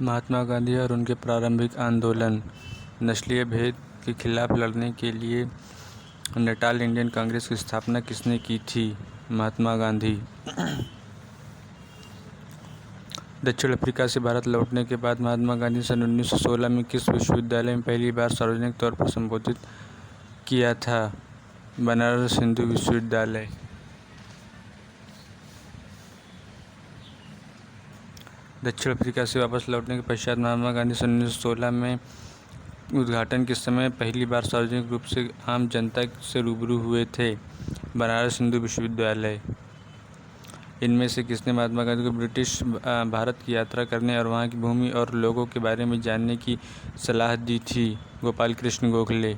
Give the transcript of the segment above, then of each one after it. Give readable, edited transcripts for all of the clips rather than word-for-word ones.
महात्मा गांधी और उनके प्रारंभिक आंदोलन। नस्लीय भेद के खिलाफ लड़ने के लिए नेटाल इंडियन कांग्रेस की स्थापना किसने की थी? महात्मा गांधी। दक्षिण अफ्रीका से भारत लौटने के बाद महात्मा गांधी सन 1916 में किस विश्वविद्यालय में पहली बार सार्वजनिक तौर पर संबोधित किया था? बनारस हिंदू विश्वविद्यालय। दक्षिण अफ्रीका से वापस लौटने के पश्चात महात्मा गांधी सन 1916 में उद्घाटन के समय पहली बार सार्वजनिक रूप से आम जनता से रूबरू हुए थे? बनारस हिंदू विश्वविद्यालय। इनमें से किसने महात्मा गांधी को ब्रिटिश भारत की यात्रा करने और वहां की भूमि और लोगों के बारे में जानने की सलाह दी थी? गोपाल कृष्ण गोखले।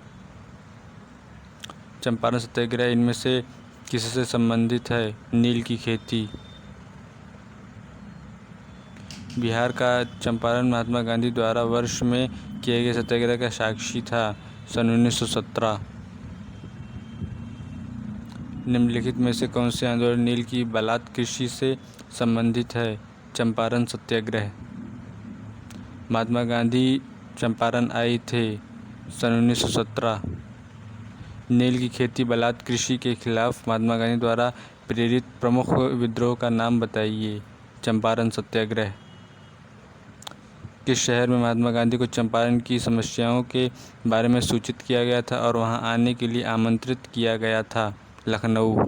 चंपारण सत्याग्रह इनमें से किससे संबंधित है? नील की खेती। बिहार का चंपारण महात्मा गांधी द्वारा वर्ष में किए गए सत्याग्रह का साक्षी था? सन 1917। निम्नलिखित में से कौन से आंदोलन नील की बलात् कृषि से संबंधित है? चंपारण सत्याग्रह। महात्मा गांधी चंपारण आए थे? सन 1917। नील की खेती बलात् कृषि के खिलाफ महात्मा गांधी द्वारा प्रेरित प्रमुख विद्रोह का नाम बताइए? चंपारण सत्याग्रह। किस शहर में महात्मा गांधी को चंपारण की समस्याओं के बारे में सूचित किया गया था और वहां आने के लिए आमंत्रित किया गया था? लखनऊ।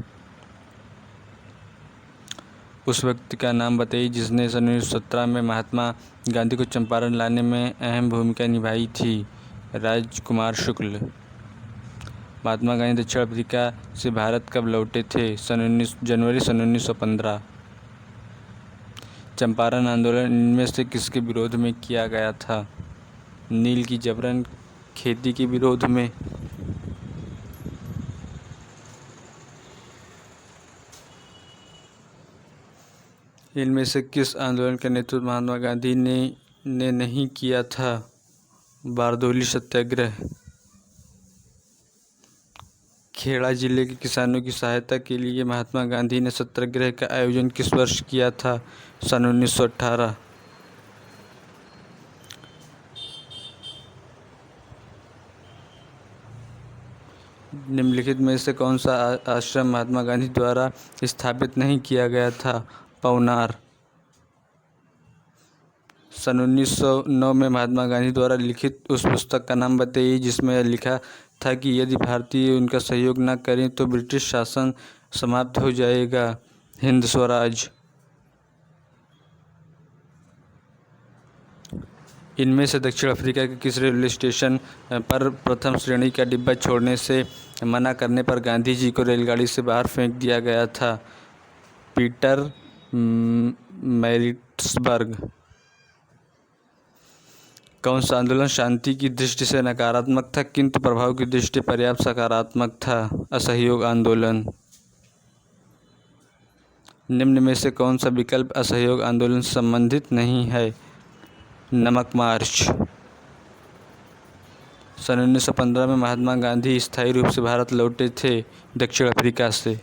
उस व्यक्ति का नाम बताइए जिसने सन 1917 में महात्मा गांधी को चंपारण लाने में अहम भूमिका निभाई थी? राजकुमार शुक्ल। महात्मा गांधी दक्षिण अफ्रीका से भारत कब लौटे थे? जनवरी सन 1915। चंपारण आंदोलन इनमें से किसके विरोध में किया गया था? नील की जबरन खेती के विरोध में। इनमें से किस आंदोलन का नेतृत्व महात्मा गांधी ने नहीं किया था? बारदोली सत्याग्रह। खेड़ा जिले के किसानों की सहायता के लिए महात्मा गांधी ने सत्याग्रह का आयोजन किस वर्ष किया था? सन 1918। निम्नलिखित में से कौन सा आश्रम महात्मा गांधी द्वारा स्थापित नहीं किया गया था? पवनार। सन 1909 में महात्मा गांधी द्वारा लिखित उस पुस्तक का नाम बताइए जिसमें लिखा था कि यदि भारतीय उनका सहयोग न करें तो ब्रिटिश शासन समाप्त हो जाएगा? हिंद स्वराज। इनमें से दक्षिण अफ्रीका के किस रेलवे स्टेशन पर प्रथम श्रेणी का डिब्बा छोड़ने से मना करने पर गांधी जी को रेलगाड़ी से बाहर फेंक दिया गया था? Peter Maritzburg. कौन सा आंदोलन शांति की दृष्टि से नकारात्मक था किंतु प्रभाव की दृष्टि पर्याप्त सकारात्मक था? असहयोग आंदोलन। निम्न में से कौन सा विकल्प असहयोग आंदोलन से संबंधित नहीं है? नमक मार्च। सन 1915 में महात्मा गांधी स्थायी रूप से भारत लौटे थे दक्षिण अफ्रीका से?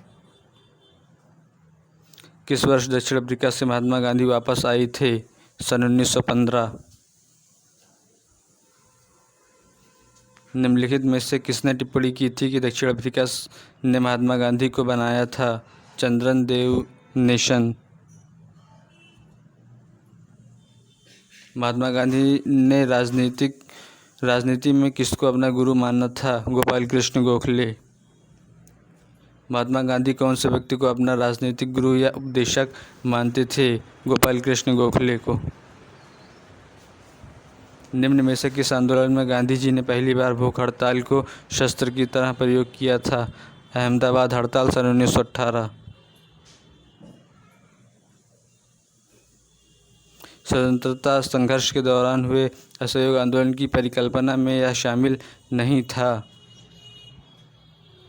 किस वर्ष दक्षिण अफ्रीका से महात्मा गांधी वापस आए थे? सन 1915। निम्नलिखित में से किसने टिप्पणी की थी कि दक्षिण अफ्रीका ने महात्मा गांधी को बनाया था? चंद्रन देव नेशन। महात्मा गांधी ने राजनीति में किसको अपना गुरु माना था? गोपाल कृष्ण गोखले। महात्मा गांधी कौन से व्यक्ति को अपना राजनीतिक गुरु या उपदेशक मानते थे? गोपाल कृष्ण गोखले को। निम्न में से किस आंदोलन में गांधी जी ने पहली बार भूख हड़ताल को शस्त्र की तरह प्रयोग किया था? अहमदाबाद हड़ताल सन 1918। स्वतंत्रता संघर्ष के दौरान हुए असहयोग आंदोलन की परिकल्पना में यह शामिल नहीं था?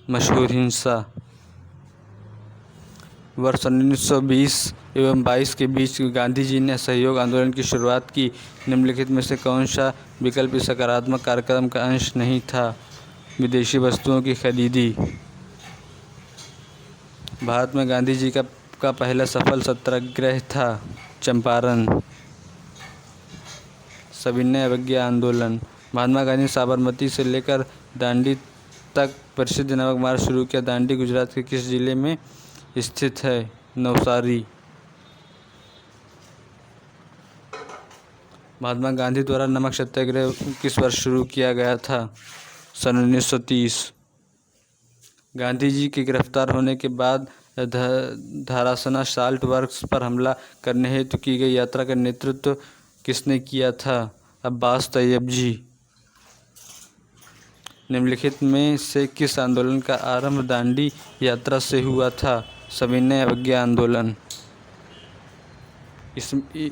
मशहूर हिंसा। वर्ष 1920 एवं 22 के बीच गांधी जी ने असहयोग आंदोलन की शुरुआत की। निम्नलिखित में से कौन सा विकल्प इस सकारात्मक कार्यक्रम का अंश नहीं था? विदेशी वस्तुओं की खरीदी। भारत में गांधी जी का पहला सफल सत्याग्रह था चंपारण। सविनय अवज्ञा आंदोलन। महात्मा गांधी ने साबरमती से लेकर दांडी तक प्रसिद्ध नमक मार्च शुरू किया। दांडी गुजरात के किस जिले में स्थित है? नवसारी। महात्मा गांधी द्वारा नमक सत्याग्रह किस वर्ष शुरू किया गया था? सन 1930। गांधी जी के गिरफ्तार होने के बाद धारासना साल्ट वर्क्स पर हमला करने हेतु की गई यात्रा का नेतृत्व किसने किया था? अब्बास तैयब जी। निम्नलिखित में से किस आंदोलन का आरंभ दांडी यात्रा से हुआ था? सविनय अवज्ञा आंदोलन।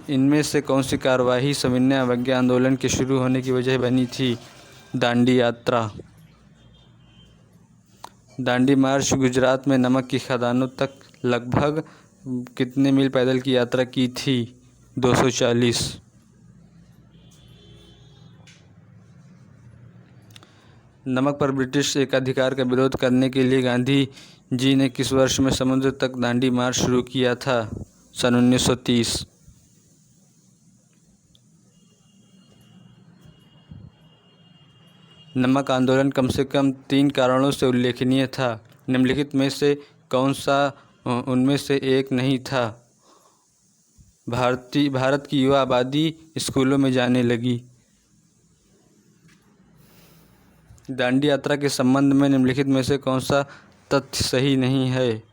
इनमें से कौन सी कार्यवाही सविनय अवज्ञा आंदोलन के शुरू होने की वजह बनी थी? दांडी यात्रा। दांडी मार्च गुजरात में नमक की खदानों तक लगभग कितने मील पैदल की यात्रा की थी? 240। नमक पर ब्रिटिश एकाधिकार का विरोध करने के लिए गांधी जी ने किस वर्ष में समुद्र तक दांडी मार्च शुरू किया था? सन 1930। नमक आंदोलन कम से कम 3 कारणों से उल्लेखनीय था। निम्नलिखित में से कौन सा उनमें से एक नहीं था? भारत की युवा आबादी स्कूलों में जाने लगी। दांडी यात्रा के संबंध में निम्नलिखित में से कौन सा तथ्य सही नहीं है?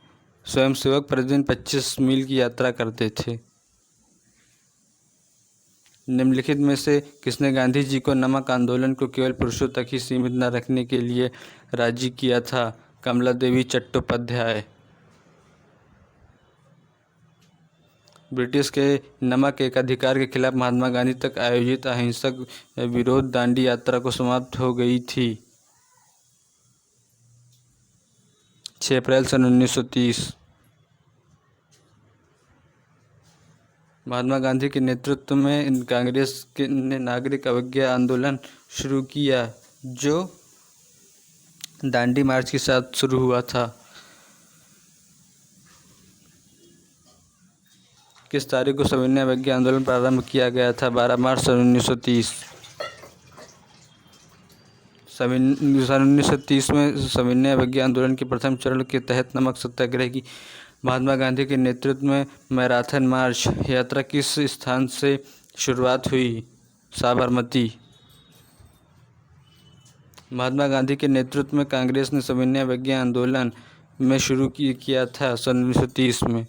स्वयंसेवक प्रतिदिन 25 मील की यात्रा करते थे। निम्नलिखित में से किसने गांधी जी को नमक आंदोलन को केवल पुरुषों तक ही सीमित न रखने के लिए राजी किया था? कमला देवी चट्टोपाध्याय। ब्रिटिश के नमक एकाधिकार के खिलाफ महात्मा गांधी तक आयोजित अहिंसक विरोध दांडी यात्रा को समाप्त हो गई थी। 6 अप्रैल सन 1930। महात्मा गांधी के नेतृत्व में कांग्रेस ने नागरिक अवज्ञा आंदोलन शुरू किया जो दांडी मार्च के साथ शुरू हुआ था। किस तारीख को सविनय अवज्ञा आंदोलन प्रारंभ किया गया था? 12 मार्च सन 1930। सन 1930 में सविनय अवज्ञा आंदोलन के प्रथम चरण के तहत नमक सत्याग्रह की महात्मा गांधी के नेतृत्व में मैराथन मार्च यात्रा किस स्थान से शुरुआत हुई? साबरमती। महात्मा गांधी के नेतृत्व में कांग्रेस ने सविनय अवज्ञा आंदोलन में शुरू किया था सन 1930 में।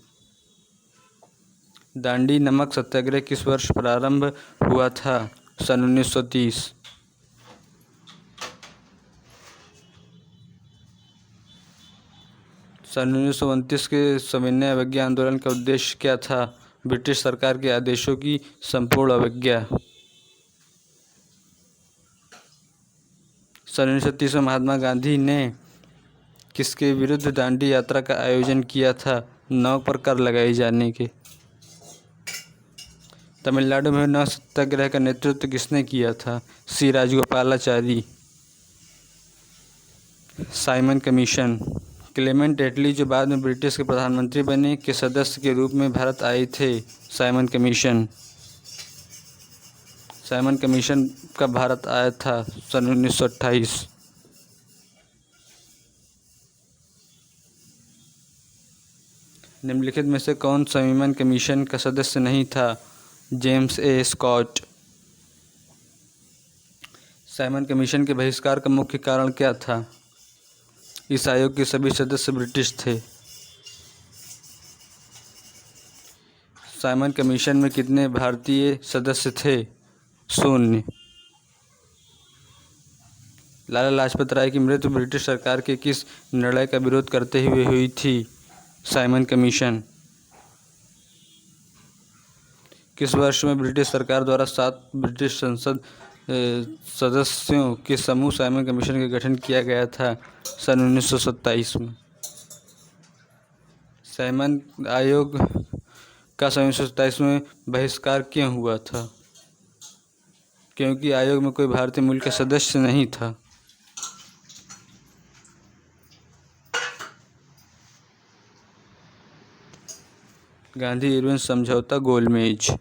दांडी नमक सत्याग्रह किस वर्ष प्रारंभ हुआ था? सन 1930। सन 1929 के सविनय अवज्ञा आंदोलन का उद्देश्य क्या था? ब्रिटिश सरकार के आदेशों की संपूर्ण अवज्ञा। सन 1930 में महात्मा गांधी ने किसके विरुद्ध दांडी यात्रा का आयोजन किया था? नाव पर कर लगाए जाने के। तमिलनाडु में नमक सत्याग्रह का नेतृत्व किसने किया था? C Rajagopalachari. Simon commission. Clement Attlee जो बाद में ब्रिटिश के प्रधानमंत्री बने के सदस्य के रूप में भारत आए थे। Simon commission. साइमन कमीशन कब भारत आया था? सन 1928। निम्नलिखित में से कौन साइमन कमीशन का सदस्य नहीं था? James A Scott. Simon commission के बहिष्कार का मुख्य कारण क्या था? इस आयोग के सभी सदस्य ब्रिटिश थे। साइमन कमीशन में कितने भारतीय सदस्य थे? 0। लाला लाजपत राय की मृत्यु ब्रिटिश सरकार के किस निर्णय का विरोध करते हुए हुई थी? Simon commission. किस वर्ष में ब्रिटिश सरकार द्वारा 7 ब्रिटिश संसद सदस्यों के समूह साइमन कमीशन का गठन किया गया था? सन 1927 में। साइमन आयोग का सन 1927 में बहिष्कार क्यों हुआ था? क्योंकि आयोग में कोई भारतीय मूल का सदस्य नहीं था। गांधी इरविन समझौता गोलमेज।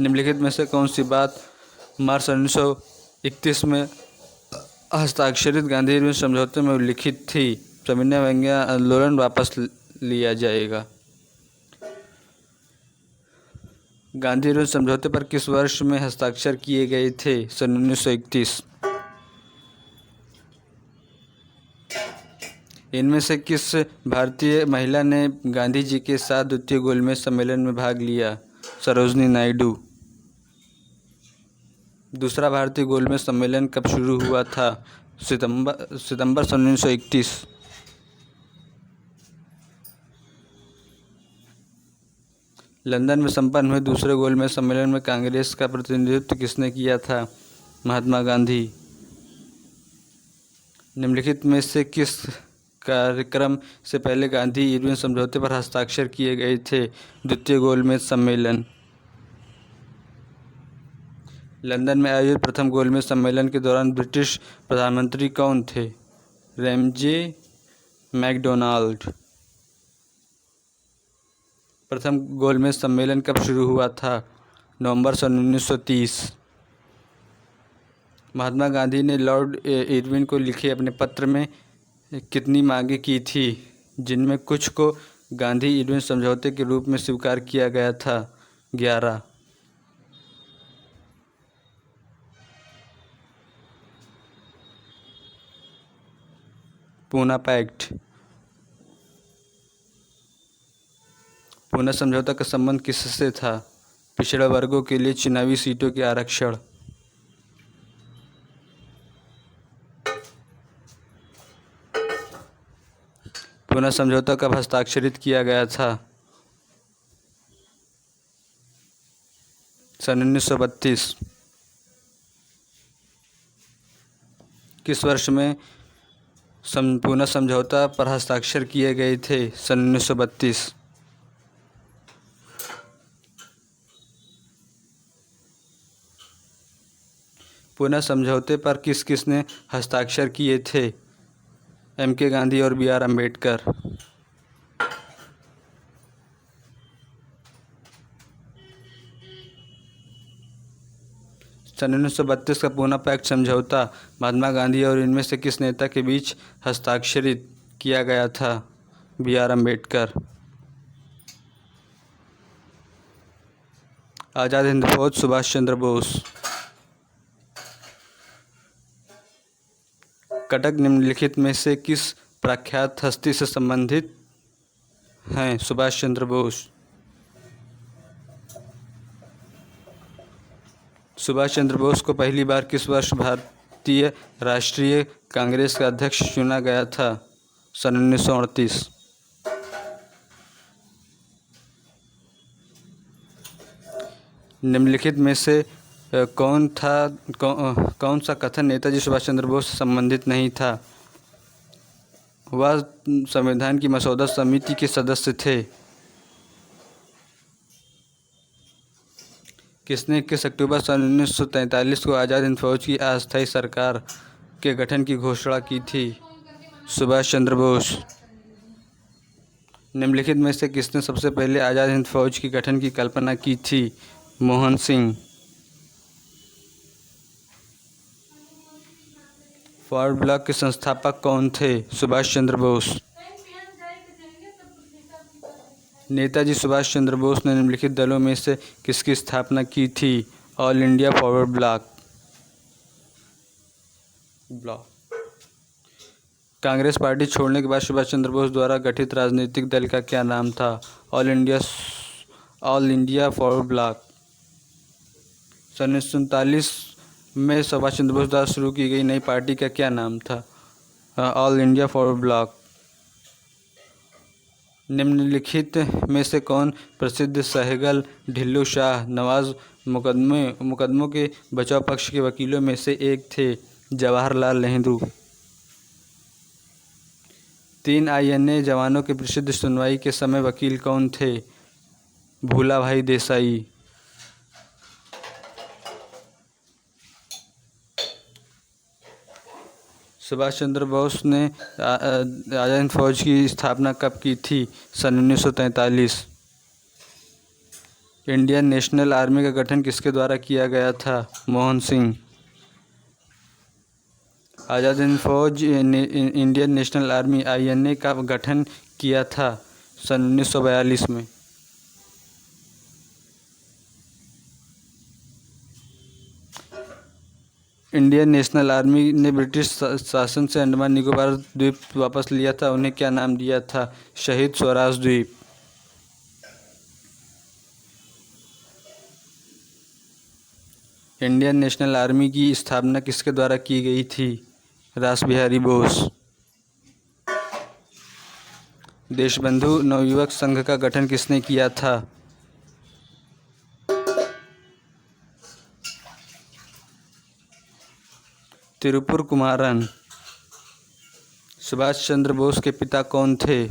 निम्नलिखित में से कौन सी बात मार्च 1931 में हस्ताक्षरित गांधी इरविन समझौते में उल्लिखित थी? सविनय अवज्ञा आंदोलन वापस लिया जाएगा। गांधी इरविन समझौते पर किस वर्ष में हस्ताक्षर किए गए थे? सन 1931। इनमें से किस भारतीय महिला ने गांधी जी के साथ द्वितीय गोलमेज सम्मेलन में भाग लिया? सरोजिनी नायडू। दूसरा भारतीय गोलमेज सम्मेलन कब शुरू हुआ था? सितंबर सन 1931। लंदन में संपन्न हुए दूसरे गोलमेज सम्मेलन में कांग्रेस का प्रतिनिधित्व किसने किया था? महात्मा गांधी। निम्नलिखित में से किस कार्यक्रम से पहले गांधी इरविन समझौते पर हस्ताक्षर किए गए थे? द्वितीय गोलमेज सम्मेलन। लंदन में आयोजित प्रथम गोलमेज सम्मेलन के दौरान ब्रिटिश प्रधानमंत्री कौन थे? Ramsay MacDonald. प्रथम गोलमेज सम्मेलन कब शुरू हुआ था? नवंबर सन 1930। महात्मा गांधी ने लॉर्ड इरविन को लिखे अपने पत्र में कितनी मांगें की थी, जिनमें कुछ को गांधी इरविन समझौते के रूप में स्वीकार किया गया था? 11। पूना पैक्ट। पूना समझौता का संबंध किससे था? पिछड़े वर्गों के लिए चुनावी सीटों के आरक्षण। पूना समझौता कब हस्ताक्षरित किया गया था? सन 1932। किस वर्ष में पूना समझौता पर हस्ताक्षर किए गए थे? सन 1932। पूना समझौते पर किस किस ने हस्ताक्षर किए थे? M.K. गांधी और B.R. अम्बेडकर। सन 1932 का पूना पैक्ट समझौता महात्मा गांधी और इनमें से किस नेता के बीच हस्ताक्षरित किया गया था? B.R. अम्बेडकर। आज़ाद हिंद फौज सुभाष चंद्र बोस। कटक निम्नलिखित में से किस प्रख्यात हस्ती से संबंधित हैं? सुभाष चंद्र बोस। सुभाष चंद्र बोस को पहली बार किस वर्ष भारतीय राष्ट्रीय कांग्रेस का अध्यक्ष चुना गया था? सन 1938। निम्नलिखित में से कौन सा कथन नेताजी सुभाष चंद्र बोस से संबंधित नहीं था? वह संविधान की मसौदा समिति के सदस्य थे। किसने 21 अक्टूबर सन 1943 को आज़ाद हिंद फौज की अस्थायी सरकार के गठन की घोषणा की थी? सुभाष चंद्र बोस। निम्नलिखित में से किसने सबसे पहले आज़ाद हिंद फौज के गठन की कल्पना की थी? मोहन सिंह। फॉरवर्ड ब्लॉक के संस्थापक कौन थे? सुभाष चंद्र बोस। नेताजी सुभाष चंद्र बोस ने निम्नलिखित दलों में से किसकी स्थापना की थी? All India Forward block. Congress party छोड़ने के बाद सुभाष चंद्र बोस द्वारा गठित राजनीतिक दल का क्या नाम था? All India Forward Bloc. सन 1939 में सुभाष चंद्र बोस द्वारा शुरू की गई नई पार्टी का क्या नाम था? All India Forward block. निम्नलिखित में से कौन प्रसिद्ध सहगल, ढिल्लो शाह, नवाज मुकदमों के बचाव पक्ष के वकीलों में से एक थे? जवाहरलाल नेहरू। 3 INA जवानों की प्रसिद्ध सुनवाई के समय वकील कौन थे? भूलाभाई देसाई। सुभाष चंद्र बोस ने आज़ाद हिंद फौज की स्थापना कब की थी? सन 1943। इंडियन नेशनल आर्मी का गठन किसके द्वारा किया गया था? मोहन सिंह। आज़ाद हिंद फौज इंडियन नेशनल आर्मी INA का गठन किया था सन 1942 में। इंडियन नेशनल आर्मी ने ब्रिटिश शासन से अंडमान निकोबार द्वीप वापस लिया था, उन्हें क्या नाम दिया था? शहीद स्वराज द्वीप। इंडियन नेशनल आर्मी की स्थापना किसके द्वारा की गई थी? रास बिहारी बोस। देशबंधु नवयुवक संघ का गठन किसने किया था? तिरुपुर कुमारन। सुभाष चंद्र बोस के पिता कौन थे?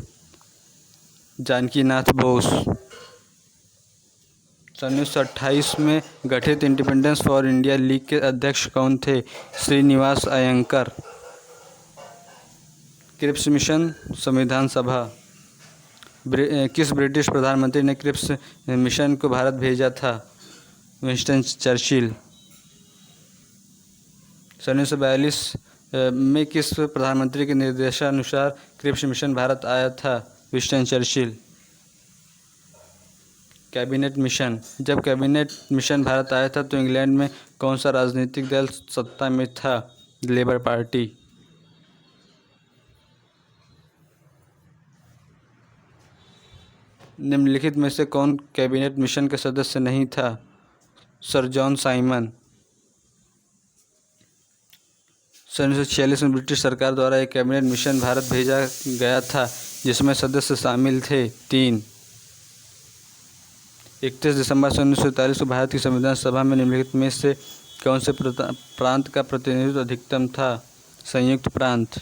जानकीनाथ बोस। सन 1928 में गठित इंडिपेंडेंस फॉर इंडिया लीग के अध्यक्ष कौन थे? श्रीनिवास अयंकर। क्रिप्स मिशन संविधान सभा। किस ब्रिटिश प्रधानमंत्री ने क्रिप्स मिशन को भारत भेजा था? Winston Churchill. सन 1942 में किस प्रधानमंत्री के निर्देशानुसार क्रिप्स मिशन भारत आया था? Winston Churchill. Cabinet mission. जब कैबिनेट मिशन भारत आया था तो इंग्लैंड में कौन सा राजनीतिक दल सत्ता में था? Labour party. निम्नलिखित में से कौन कैबिनेट मिशन का सदस्य नहीं था? Sir John Simon. सन 1946 में ब्रिटिश सरकार द्वारा एक कैबिनेट मिशन भारत भेजा गया था जिसमें सदस्य शामिल थे 3। 31 दिसंबर 1947 को भारत की संविधान सभा में निम्नलिखित में से कौन से प्रांत का प्रतिनिधित्व अधिकतम था? संयुक्त प्रांत।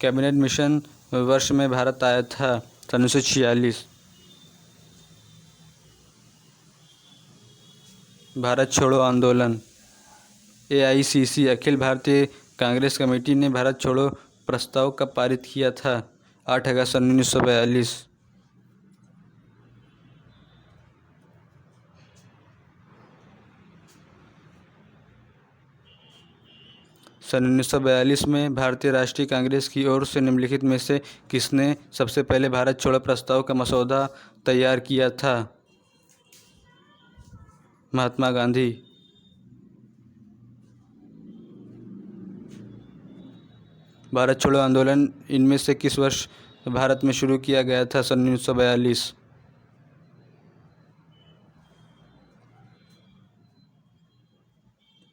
कैबिनेट मिशन वर्ष में भारत आया था सन 1946। भारत छोड़ो आंदोलन। AICC अखिल भारतीय कांग्रेस कमेटी ने भारत छोड़ो प्रस्ताव कब पारित किया था? 8 अगस्त सन 1942। सन 1942 में भारतीय राष्ट्रीय कांग्रेस की ओर से निम्नलिखित में से किसने सबसे पहले भारत छोड़ो प्रस्ताव का मसौदा तैयार किया था? महात्मा गांधी। भारत छोड़ो आंदोलन इनमें से किस वर्ष भारत में शुरू किया गया था? सन 1942।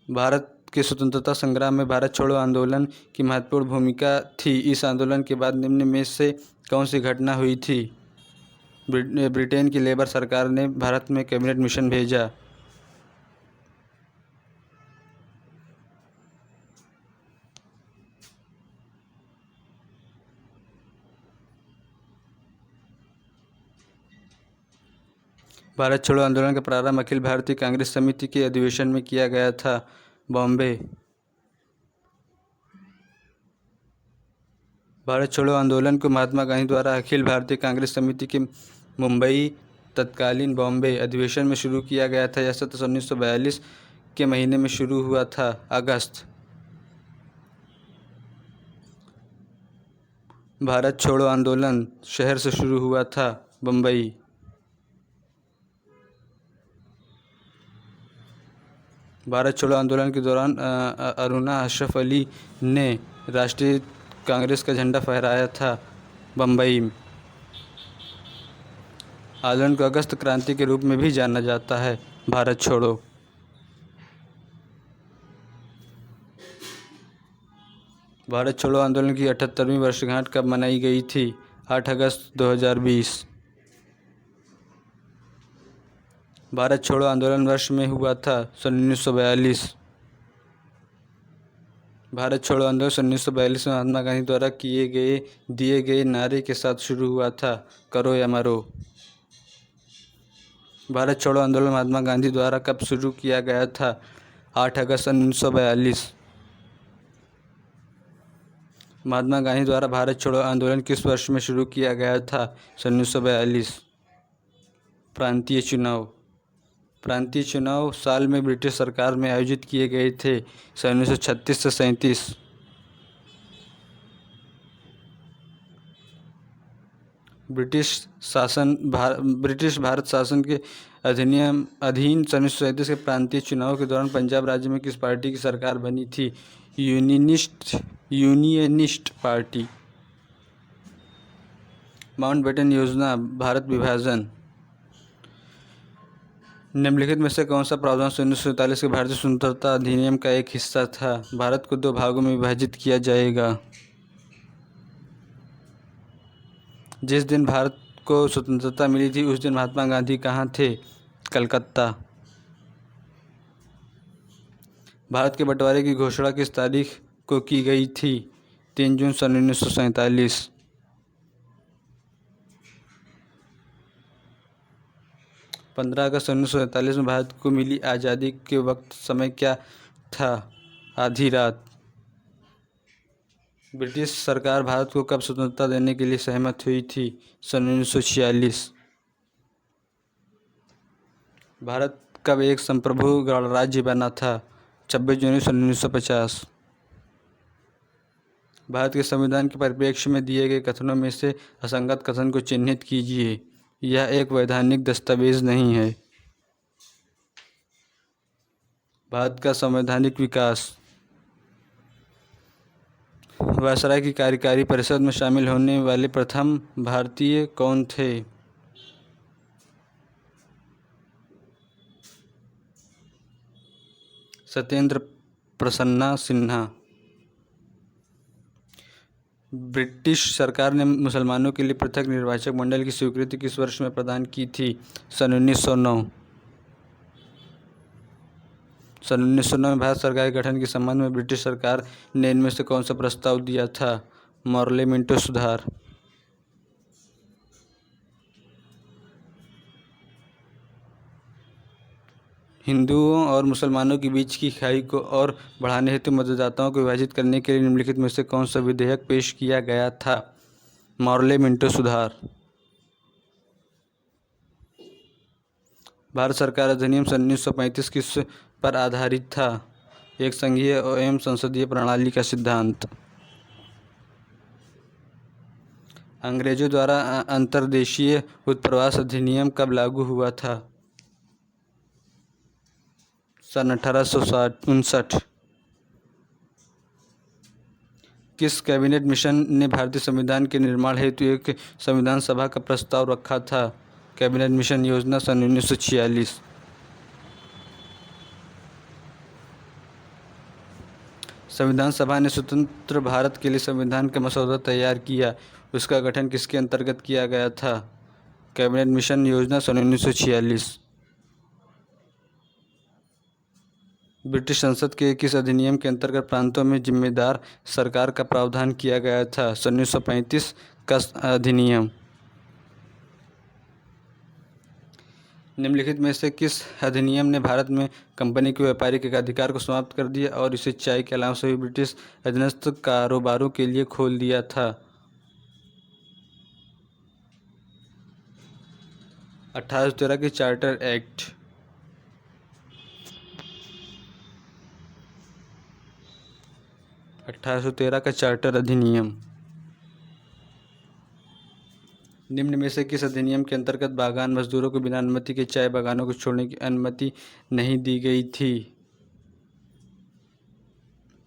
भारत के स्वतंत्रता संग्राम में भारत छोड़ो आंदोलन की महत्वपूर्ण भूमिका थी। इस आंदोलन के बाद निम्न में से कौन सी घटना हुई थी? ब्रिटेन की लेबर सरकार ने भारत में कैबिनेट मिशन भेजा। भारत छोड़ो आंदोलन का प्रारंभ अखिल भारतीय कांग्रेस समिति के अधिवेशन में किया गया था। बॉम्बे। भारत छोड़ो आंदोलन को महात्मा गांधी द्वारा अखिल भारतीय कांग्रेस समिति के मुंबई तत्कालीन बॉम्बे अधिवेशन में शुरू किया गया था। यह सत्र 1942 के महीने में शुरू हुआ था, अगस्त। भारत छोड़ो आंदोलन शहर से शुरू हुआ था, बम्बई। भारत छोड़ो आंदोलन के दौरान अरुणा अशरफ अली ने राष्ट्रीय कांग्रेस का झंडा फहराया था, बम्बई। आंदोलन को अगस्त क्रांति के रूप में भी जाना जाता है। भारत छोड़ो। भारत छोड़ो आंदोलन की 78वीं वर्षगांठ कब मनाई गई थी? 8 अगस्त 2020। भारत छोड़ो आंदोलन वर्ष में हुआ था सन 1942। भारत छोड़ो आंदोलन सन 1942 में महात्मा गांधी द्वारा दिए गए नारे के साथ शुरू हुआ था, करो या मरो। भारत छोड़ो आंदोलन महात्मा गांधी द्वारा कब शुरू किया गया था? 8 अगस्त सन 1942। महात्मा गांधी द्वारा भारत छोड़ो आंदोलन किस वर्ष में शुरू किया गया था? सन 1942। प्रांतीय चुनाव। प्रांतीय चुनाव साल में ब्रिटिश सरकार में आयोजित किए गए थे, सन 1936 से 37। ब्रिटिश भारत शासन के अधिनियम अधीन सन 1937 के प्रांतीय चुनाव के दौरान पंजाब राज्य में किस पार्टी की सरकार बनी थी? Unionist party. माउंटबेटन योजना, भारत विभाजन। निम्नलिखित में से कौन सा प्रावधान 1947 के भारतीय स्वतंत्रता अधिनियम का एक हिस्सा था? भारत को 2 भागों में विभाजित किया जाएगा। जिस दिन भारत को स्वतंत्रता मिली थी उस दिन महात्मा गांधी कहाँ थे? कलकत्ता। भारत के बंटवारे की घोषणा किस तारीख को की गई थी? 3 जून सन 1947। 15 अगस्त 1947 में भारत को मिली आज़ादी के वक्त समय क्या था? आधी रात। ब्रिटिश सरकार भारत को कब स्वतंत्रता देने के लिए सहमत हुई थी? सन 1946। भारत कब एक संप्रभु गणराज्य बना था? 26 जनवरी सन 1950। भारत के संविधान के परिप्रेक्ष्य में दिए गए कथनों में से असंगत कथन को चिन्हित कीजिए। यह एक वैधानिक दस्तावेज नहीं है। भारत का संवैधानिक विकास। वायसराय की कार्यकारी परिषद में शामिल होने वाले प्रथम भारतीय कौन थे? सत्येंद्र प्रसन्ना सिन्हा। ब्रिटिश सरकार ने मुसलमानों के लिए पृथक निर्वाचक मंडल की स्वीकृति किस वर्ष में प्रदान की थी? सन 1909। सन 1909 में भारत सरकार के गठन के संबंध में ब्रिटिश सरकार ने इनमें से कौन सा प्रस्ताव दिया था? मॉर्ले मिंटो सुधार। हिंदुओं और मुसलमानों के बीच की खाई को और बढ़ाने हेतु मतदाताओं को विभाजित करने के लिए निम्नलिखित में से कौन सा विधेयक पेश किया गया था? मॉर्ले मिंटो सुधार। भारत सरकार अधिनियम सन 1935 किस पर आधारित था? एक संघीय एवं संसदीय प्रणाली का सिद्धांत। अंग्रेजों द्वारा अंतर्देशीय उत्प्रवास अधिनियम कब लागू हुआ था? सन 1859। किस कैबिनेट मिशन ने भारतीय संविधान के निर्माण हेतु एक संविधान सभा का प्रस्ताव रखा था? कैबिनेट मिशन योजना, सन 1946। संविधान सभा ने स्वतंत्र भारत के लिए संविधान का मसौदा तैयार किया। उसका गठन किसके अंतर्गत किया गया था? कैबिनेट मिशन योजना, सन 1946। ब्रिटिश संसद के किस अधिनियम के अंतर्गत प्रांतों में जिम्मेदार सरकार का प्रावधान किया गया था? सन 1935 का अधिनियम। निम्नलिखित में से किस अधिनियम ने भारत में कंपनी के व्यापारिक एकाधिकार को समाप्त कर दिया और इसे चाय के अलावा सभी ब्रिटिश अधीनस्थ कारोबारों के लिए खोल दिया था? 1813 के चार्टर एक्ट। का चार्टर अधिनियम। निम्न में से किस अधिनियम के अंतर्गत बागान मजदूरों को बिना अनुमति के चाय बागानों को छोड़ने की अनुमति नहीं दी गई थी?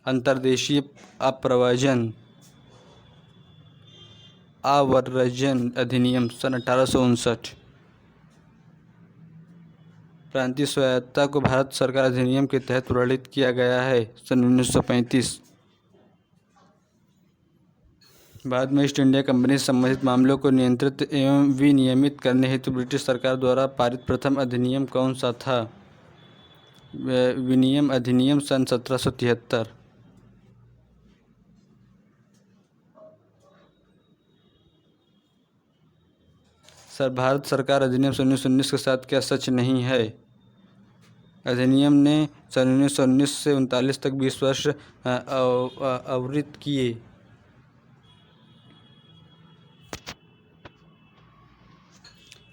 अंतर्देशीय आवर्जन अधिनियम, सन 1859। प्रांतीय स्वायत्तता को भारत सरकार अधिनियम के तहत प्रवर्तित किया गया है, सन 1935। भारत में ईस्ट इंडिया कंपनी से संबंधित मामलों को नियंत्रित एवं विनियमित करने हेतु ब्रिटिश सरकार द्वारा पारित प्रथम अधिनियम कौन सा था? विनियम अधिनियम, सन 1773। भारत सरकार अधिनियम सन 1919 के साथ क्या सच नहीं है? अधिनियम ने सन 1919 से 39 तक 20 वर्ष आवृत किए।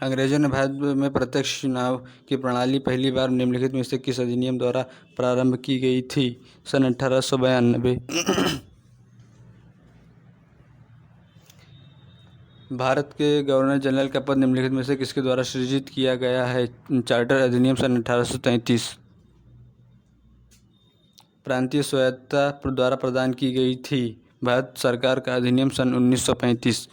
अंग्रेजों ने भारत में प्रत्यक्ष चुनाव की प्रणाली पहली बार निम्नलिखित में से किस अधिनियम द्वारा प्रारंभ की गई थी? सन 1892। भारत के गवर्नर जनरल का पद निम्नलिखित में से किसके द्वारा सृजित किया गया है? चार्टर अधिनियम सन 1833। प्रांतीय स्वायत्तता द्वारा प्रदान की गई थी? भारत सरकार का अधिनियम सन 1935।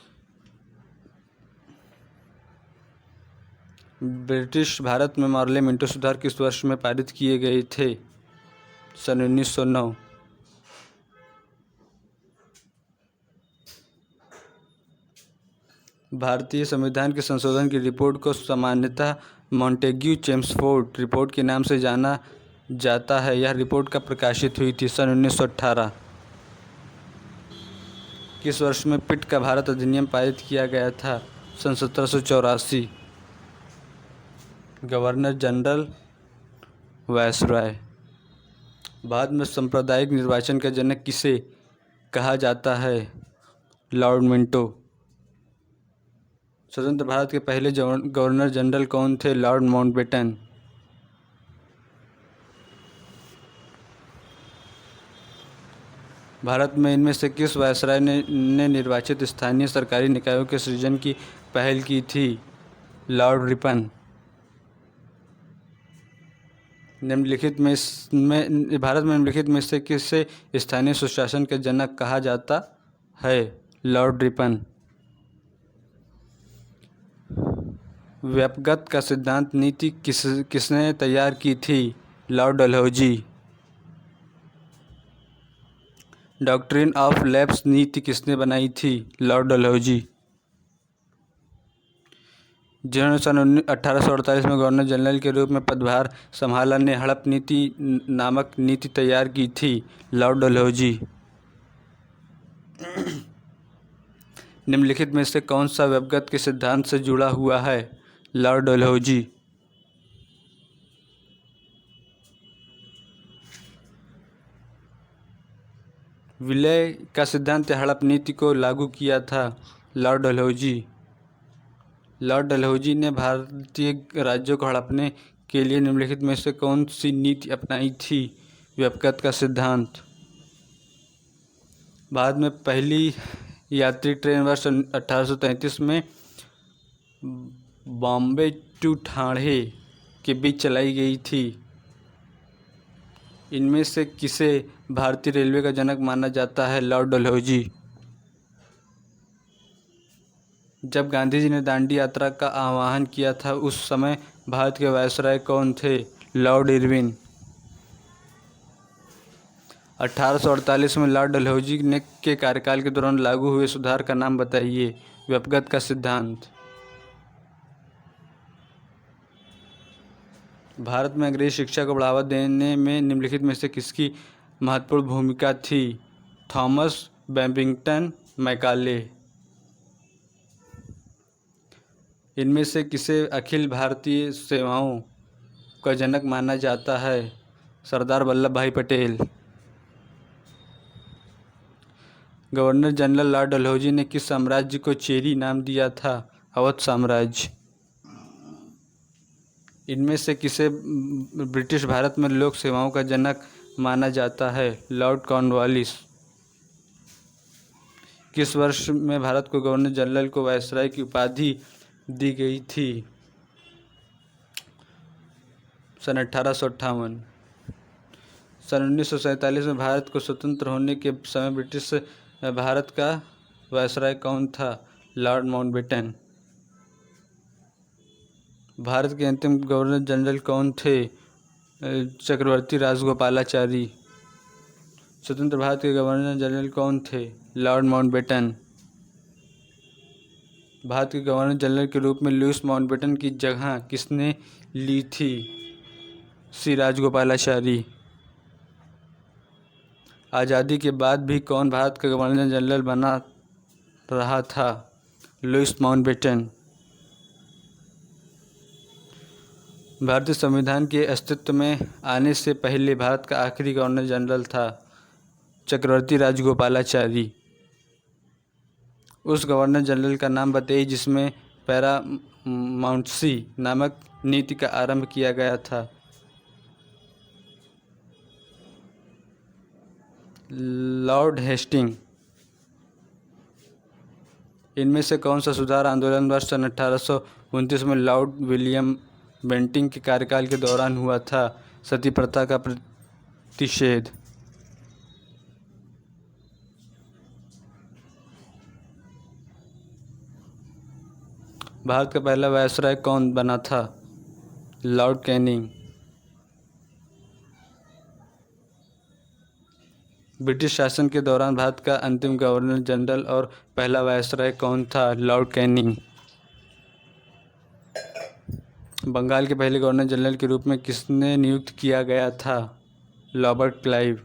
ब्रिटिश भारत में मॉर्ले मिंटो सुधार किस वर्ष में पारित किए गए थे? सन 1909। भारतीय संविधान के संशोधन की रिपोर्ट को सामान्यतः मॉन्टेग्यू चेम्सफोर्ड रिपोर्ट के नाम से जाना जाता है। यह रिपोर्ट कब प्रकाशित हुई थी? सन 1918। किस वर्ष में पिट का भारत अधिनियम पारित किया गया था? सन 1784। Governor general, viceroy. बाद में सांप्रदायिक निर्वाचन का जनक किसे कहा जाता है? Lord Minto. स्वतंत्र भारत के पहले गवर्नर जनरल कौन थे? Lord Mountbatten. भारत में इनमें से किस वायसराय ने निर्वाचित स्थानीय सरकारी निकायों के सृजन की पहल की थी? Lord Ripon. भारत में निम्नलिखित में से किसे स्थानीय सुशासन के जनक कहा जाता है? Lord Ripon. व्यापगत का सिद्धांत नीति किसने तैयार की थी? Lord Dalhousie. Doctrine of lapse नीति किसने बनाई थी? लॉर्ड डलहौजी। जिन्होंने सन 1848 में गवर्नर जनरल के रूप में पदभार संभाला ने हड़प नीति नामक नीति तैयार की थी? लॉर्ड डलहौजी। निम्नलिखित में से कौन सा व्यापगत के सिद्धांत से जुड़ा हुआ है? लॉर्ड डलहौजी। विलय का सिद्धांत हड़प नीति को लागू किया था? लॉर्ड डलहौजी। लॉर्ड डलहौजी ने भारतीय राज्यों को हड़पने के लिए निम्नलिखित में से कौन सी नीति अपनाई थी? व्यापगत का सिद्धांत। बाद में पहली यात्री ट्रेन वर्ष 1833 में बॉम्बे टू ठाणे के बीच चलाई गई थी। इनमें से किसे भारतीय रेलवे का जनक माना जाता है? लॉर्ड डलहौजी। जब गांधी जी ने दांडी यात्रा का आह्वान किया था उस समय भारत के वायसराय कौन थे? Lord Irwin. 1848 में लॉर्ड डलहौजी ने के कार्यकाल के दौरान लागू हुए सुधार का नाम बताइए? व्यापगत का सिद्धांत। भारत में अंग्रेजी शिक्षा को बढ़ावा देने में निम्नलिखित में से किसकी महत्वपूर्ण भूमिका थी? Thomas Babington Macaulay. इनमें से किसे अखिल भारतीय सेवाओं का जनक माना जाता है? सरदार वल्लभ भाई Patel. Governor general Lord Dalhousie ने किस साम्राज्य को चेरी नाम दिया था? अवध साम्राज्य। इनमें से किसे ब्रिटिश भारत में लोक सेवाओं का जनक माना जाता है? Lord Cornwallis. किस वर्ष में भारत को गवर्नर जनरल को वायसराय की उपाधि दी गई थी? सन 1858। सन 1947 में भारत को स्वतंत्र होने के समय ब्रिटिश भारत का वायसराय कौन था? Lord Mountbatten. भारत के अंतिम गवर्नर जनरल कौन थे? चक्रवर्ती राजगोपालाचारी। स्वतंत्र भारत के गवर्नर जनरल कौन थे? Lord Mountbatten. भारत के गवर्नर जनरल के रूप में लुईस माउंटबेटन की जगह किसने ली थी? सी राजगोपालाचारी। आज़ादी के बाद भी कौन भारत का गवर्नर जनरल बना रहा था? Louis Mountbatten. भारतीय संविधान के अस्तित्व में आने से पहले भारत का आखिरी गवर्नर जनरल था चक्रवर्ती राजगोपालाचारी। उस गवर्नर जनरल का नाम बताइए जिसमें पैरामाउंटसी नामक नीति का आरंभ किया गया था? Lord Hasting. इनमें से कौन सा सुधार आंदोलन वर्ष सन 1829 में लॉर्ड विलियम बेंटिंग के कार्यकाल के दौरान हुआ था? सती प्रथा का प्रतिषेध। भारत का पहला वायसराय कौन बना था? Lord Canning. ब्रिटिश शासन के दौरान भारत का अंतिम गवर्नर जनरल और पहला वायसराय कौन था? Lord Canning. बंगाल के पहले गवर्नर जनरल के रूप में किसने नियुक्त किया गया था? Robert Clive.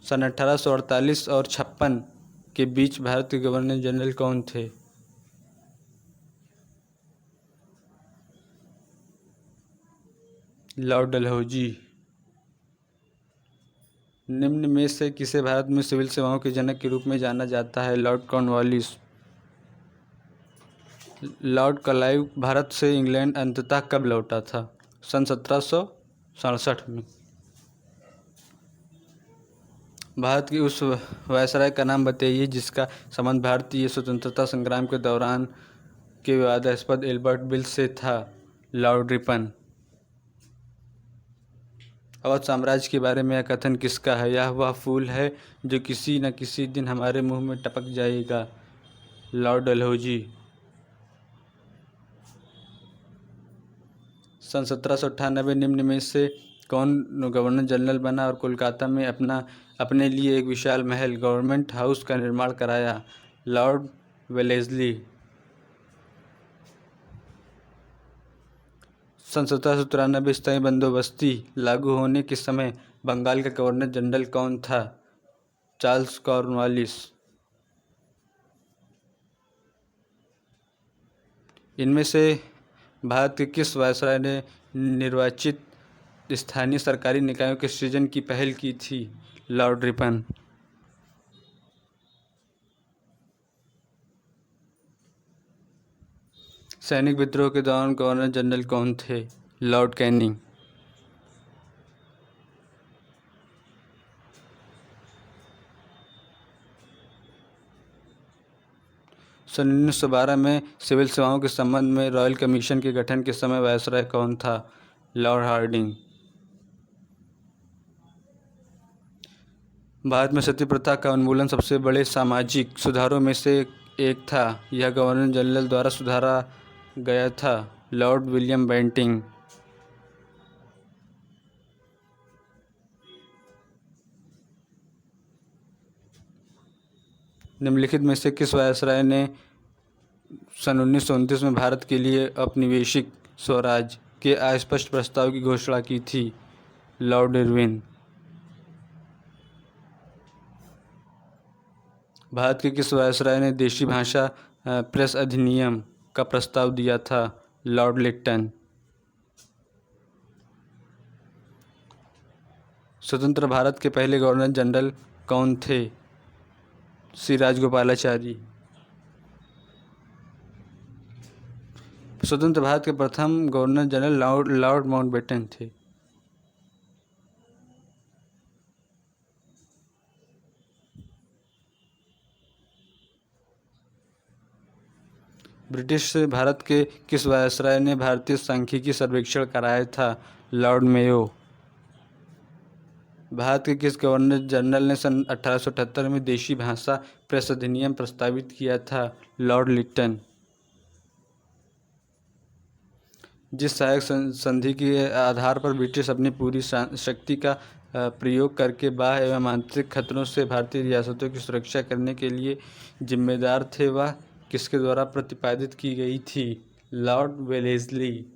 सन 1848 और 56 के बीच भारत के गवर्नर जनरल कौन थे? लॉर्ड डलहौजी। निम्न में से किसे भारत में सिविल सेवाओं के जनक के रूप में जाना जाता है? Lord Cornwallis. Lord Clive Bharat से इंग्लैंड अंततः कब लौटा था? सन 1767 में। भारत की उस वायसराय का नाम बताइए जिसका संबंध भारतीय स्वतंत्रता संग्राम के दौरान के विवादास्पद एल्बर्ट बिल से था? Lord Ripon. अवध साम्राज्य के बारे में यह कथन किसका है? यह वह फूल है जो किसी न किसी दिन हमारे मुंह में टपक जाएगा। लॉर्ड डलहौजी। सन 1798 निम्न में से कौन गवर्नर जनरल बना और कोलकाता में अपने लिए एक विशाल महल गवर्नमेंट हाउस का निर्माण कराया? Lord Wellesley. सन 1793 स्थायी बंदोबस्ती लागू होने के समय बंगाल का गवर्नर जनरल कौन था? Charles Cornwallis. इनमें से भारत के किस वायसराय ने निर्वाचित स्थानीय सरकारी निकायों के सृजन की पहल की थी? Lord Ripon. सैनिक विद्रोह के दौरान गवर्नर जनरल कौन थे? Lord Canning. सन 1912 में सिविल सेवाओं के संबंध में रॉयल कमीशन के गठन के समय वायसराय कौन था? Lord Hardinge. भारत में सती प्रथा का उन्मूलन सबसे बड़े सामाजिक सुधारों में से एक था। यह गवर्नर जनरल द्वारा सुधारा गया था? Lord William Bentinck. निम्नलिखित में से किस वायसराय ने सन 1929 में भारत के लिए औपनिवेशिक स्वराज के अस्पष्ट प्रस्ताव की घोषणा की थी? Lord Irwin. भारत के किस वायसराय ने देशी भाषा प्रेस अधिनियम का प्रस्ताव दिया था? Lord Lytton. स्वतंत्र भारत के पहले गवर्नर जनरल कौन थे? श्री राजगोपालाचारी। स्वतंत्र भारत के प्रथम गवर्नर जनरल लॉर्ड माउंटबेटन थे। ब्रिटिश भारत के किस वायसराय ने भारतीय सांख्यिकी सर्वेक्षण कराया था? Lord Mayo. भारत के किस गवर्नर जनरल ने सन 1878 में देशी भाषा प्रेस अधिनियम प्रस्तावित किया था? Lord Lytton. जिस सहायक संधि के आधार पर ब्रिटिश अपनी पूरी शक्ति का प्रयोग करके बाह्य एवं आंतरिक खतरों से भारतीय रियासतों की सुरक्षा करने के लिए जिम्मेदार थे, वह किसके द्वारा प्रतिपादित की गई थी? Lord Wellesley.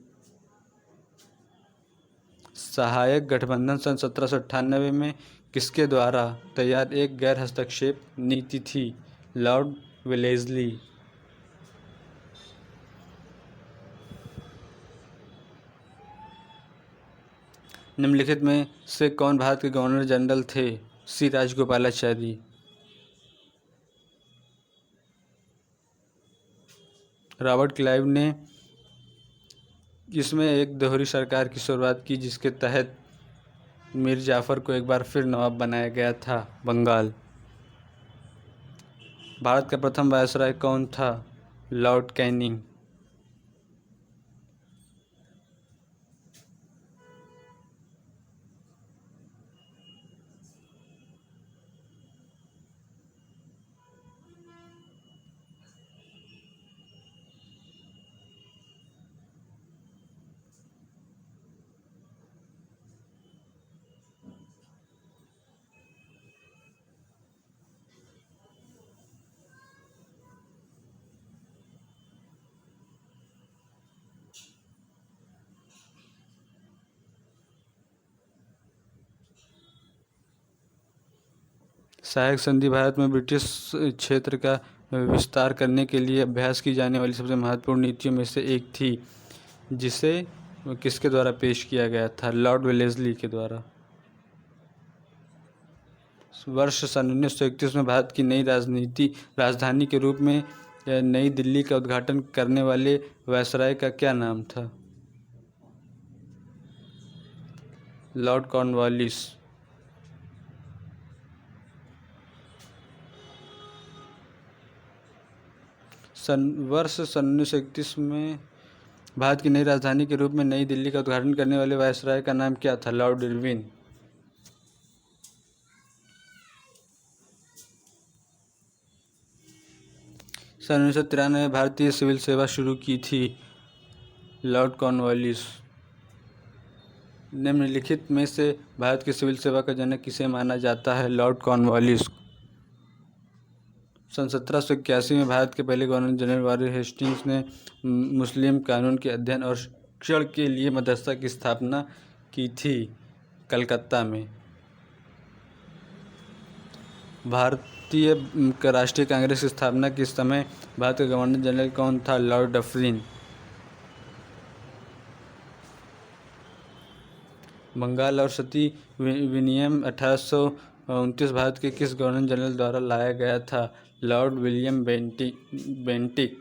सहायक गठबंधन सन 1798 में किसके द्वारा तैयार एक गैर हस्तक्षेप नीति थी? Lord Wellesley. निम्नलिखित में से कौन भारत के गवर्नर जनरल थे? श्री राजगोपालाचारी। रॉबर्ट क्लाइव ने इसमें एक दोहरी सरकार की शुरुआत की, जिसके तहत मीर जाफ़र को एक बार फिर नवाब बनाया गया था बंगाल। भारत का प्रथम वायसराय कौन था? Lord Canning. सहायक संधि भारत में ब्रिटिश क्षेत्र का विस्तार करने के लिए अभ्यास की जाने वाली सबसे महत्वपूर्ण नीतियों में से एक थी, जिसे किसके द्वारा पेश किया गया था? लॉर्ड वेलेस्ली के द्वारा। वर्ष सन 1931 में भारत की नई राजधानी के रूप में नई दिल्ली का उद्घाटन करने वाले वायसराय का क्या नाम था? Lord Cornwallis. वर्ष सन 1931 में भारत की नई राजधानी के रूप में नई दिल्ली का उद्घाटन करने वाले वायसराय का नाम क्या था? Lord Irwin. सन 1993 में भारतीय सिविल सेवा शुरू की थी। Lord Cornwallis. निम्नलिखित में से भारत की सिविल सेवा का जनक किसे माना जाता है? Lord Cornwallis. सन 1781 में भारत के पहले गवर्नर जनरल वॉरेन हेस्टिंग्स ने मुस्लिम कानून के अध्ययन और शिक्षण के लिए मदरसा की स्थापना की थी, कलकत्ता में। भारतीय राष्ट्रीय कांग्रेस की स्थापना के समय भारत का गवर्नर जनरल कौन था? Lord Dufferin. बंगाल और सती विनियम 1829 भारत के किस गवर्नर जनरल द्वारा लाया गया था? Lord William Bentinck.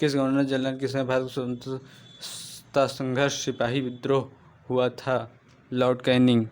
किस गवर्नर जनरल के समय भारत का स्वतंत्रता संघर्ष सिपाही विद्रोह हुआ था? Lord Canning.